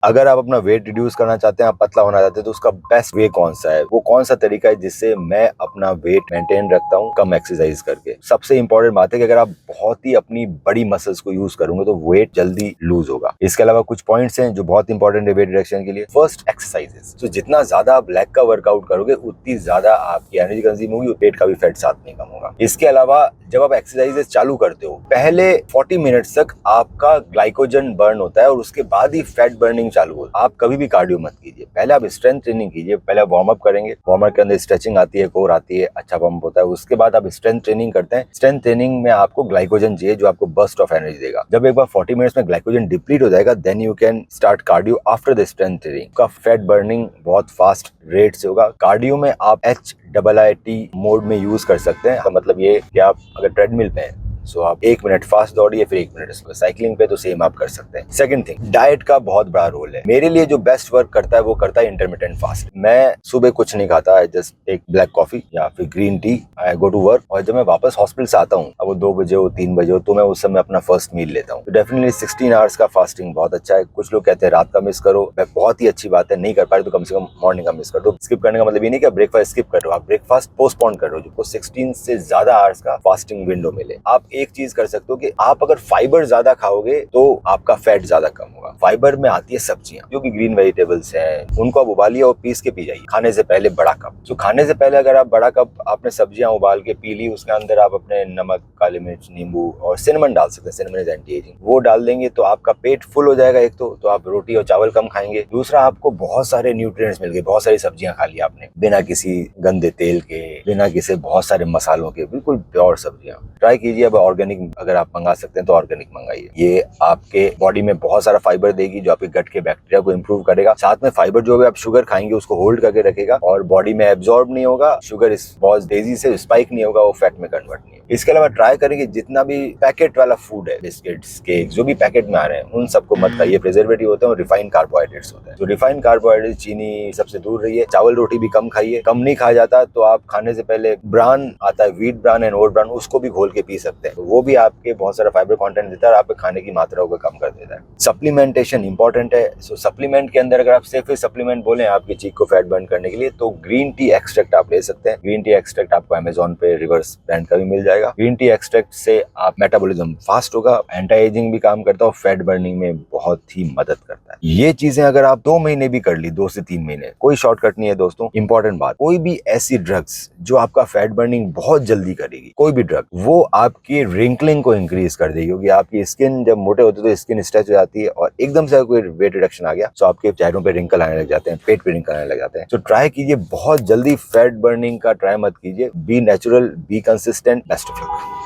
अगर आप अपना वेट रिड्यूस करना चाहते हैं, आप पतला होना चाहते हैं, तो उसका बेस्ट वे कौन सा है, वो कौन सा तरीका है जिससे मैं अपना वेट मेंटेन रखता हूँ कम एक्सरसाइज करके। सबसे इंपॉर्टेंट बात है कि अगर आप बहुत ही अपनी बड़ी मसल्स को यूज करोगे तो वेट जल्दी लूज होगा। इसके अलावा कुछ पॉइंट्स हैं जो बहुत इंपॉर्टेंट है वेट रिडक्शन के लिए। First, exercises. तो जितना ज्यादा आप लेग का वर्कआउट करोगे उतनी ज्यादा आपकी एनर्जी कंज्यूम होगी, पेट का भी फैट साथ में कम होगा। इसके अलावा जब आप एक्सरसाइजेस चालू करते हो, पहले 40 मिनट्स तक आपका ग्लाइकोजन बर्न होता है और उसके बाद ही फैट बर्निंग चालू होता है। आप कभी भी कार्डियो मत कीजिए, पहले आप स्ट्रेंथ ट्रेनिंग कीजिए। पहले वार्म अप करेंगे, वार्म अप के अंदर स्ट्रेचिंग आती है, कोर आती है, अच्छा पंप होता है। उसके बाद आप स्ट्रेंथ ट्रेनिंग करते हैं। स्ट्रेंथ ट्रेनिंग में आपको ग्लाइकोजन चाहिए जो आपको बर्स्ट ऑफ एनर्जी देगा। जब एक बार 40 मिनट्स में ग्लाइकोजन डिप्लीट हो जाएगा, then you can start cardio after the strength training. का फैट बर्निंग बहुत फास्ट रेट से होगा। कार्डियो में आप HIIT मोड में यूज कर सकते हैं। मतलब ये कि आप अगर ट्रेडमिल पे हैं, सो आप 1 मिनट फास्ट दौड़िए, फिर 1 मिनट स्लो। साइकिलिंग पे तो सेम आप कर सकते हैं। सेकंड थिंग, डाइट का बहुत बड़ा रोल है। मेरे लिए जो बेस्ट वर्क करता है वो करता है इंटरमिटेंट फास्ट। मैं सुबह कुछ नहीं खाता, I just take black coffee या फिर green tea, I go to work. और जब मैं वापस हॉस्पिटल से आता हूँ, अब वो 2 बजे हो 3 बजे हो, तो मैं उस समय अपना फर्स्ट मील लेता हूँ। तो डेफिनेटली 16 आवर्स का फास्टिंग बहुत अच्छा है। कुछ लोग कहते हैं रात का मिस करो, बहुत ही अच्छी बात है। नहीं कर पाए तो कम से कम मॉर्निंग का मिस कर दो। स्किप करने का मतलब ये नहीं कि ब्रेकफास्ट स्किप कर रहे हो, आप ब्रेकफास्ट पोस्टपोन कर रहे हो, जिसको 16 से ज्यादा आवर्स का फास्टिंग विंडो मिले। आप एक चीज कर सकते हो कि आप अगर फाइबर ज्यादा खाओगे तो आपका फैट ज्यादा कम होगा। फाइबर में आती है सब्जियां, जो कि ग्रीन वेजिटेबल्स हैं, उनको आप उबालिए और पीस के पी जाइए। खाने से पहले बड़ा कप। तो खाने से पहले अगर आप बड़ा कप आपने सब्जियां उबाल के पी ली, उसके अंदर आप अपने नमक, काली मिर्च, नींबू और सिनेमन डाल सकते हैं। Cinnamon is anti ageing. वो डाल देंगे तो आपका पेट फुल हो जाएगा। एक तो आप रोटी और चावल कम खाएंगे। दूसरा, आपको बहुत सारे न्यूट्रिएंट्स मिल गए, बहुत सारी सब्जियां खा ली आपने बिना किसी गंदे तेल के, बिना किसी बहुत सारे मसालों के, बिल्कुल प्योर सब्जियां। ट्राई कीजिए। अब ऑर्गेनिक अगर आप मंगा सकते हैं तो ऑर्गेनिक मंगाइए। ये आपके बॉडी में बहुत सारा फाइबर देगी जो आपके गट के बैक्टीरिया को इंप्रूव करेगा। साथ में फाइबर जो भी आप शुगर खाएंगे उसको होल्ड करके रखेगा और बॉडी में एब्जॉर्ब नहीं होगा। शुगर बहुत तेजी से स्पाइक नहीं होगा, वो फैट में कन्वर्ट नहीं होगा। इसके अलावा ट्राई करेंगे जितना भी पैकेट वाला फूड है, बिस्किट्स, केक, जो भी पैकेट में आ रहे हैं, उन सबको मत खाइए। प्रिजर्वेटिव होते हैं और रिफाइंड कार्बोहाइड्रेट्स होते हैं। तो रिफाइंड कार्बोहाइड्रेट, चीनी, सबसे दूर रहिए। चावल रोटी भी कम खाइए। कम नहीं खाया जाता तो आप खाने से पहले ब्रान आता है, wheat bran and oat bran, उसको भी घोल के पी सकते हैं। तो वो भी आपके बहुत सारा फाइबर कंटेंट देता है और आपके खाने की मात्रा को कम कर देता है। सप्लीमेंटेशन इंपॉर्टेंट है। सो सप्लीमेंट के अंदर अगर आप सिर्फ सप्लीमेंट बोले आपकी चीक को फैट बर्न करने के लिए, तो ग्रीन टी एक्सट्रैक्ट आप ले सकते हैं। ग्रीन टी एक्सट्रैक्ट आपको अमेजोन पे रिवर्स ब्रांड का भी मिल जाएगा। ग्रीन टी एक्सट्रैक्ट से आप मेटाबॉलिज्म फास्ट होगा, एंटी एजिंग भी काम करता है और फैट बर्निंग में बहुत ही मदद करता है। ये चीजें अगर आप 2 महीने भी कर ली, 2 से 3 महीने, कोई शॉर्टकट नहीं है दोस्तों। इंपॉर्टेंट बात, कोई भी ऐसी ड्रग्स जो आपका फैट बर्निंग बहुत जल्दी करेगी, कोई भी ड्रग, वो आपकी रिंकलिंग को इंक्रीज कर देगी। क्योंकि आपकी स्किन जब मोटे होते तो स्किन स्ट्रेच हो जाती है और एकदम से कोई वेट रिडक्शन आ गया तो आपके चेहरों पे रिंकल आने लग जाते हैं, पेट पे रिंकल आने लग जाते हैं। तो ट्राई कीजिए, बहुत जल्दी फैट बर्निंग का ट्राई मत कीजिए। Be natural, be consistent. Best of luck.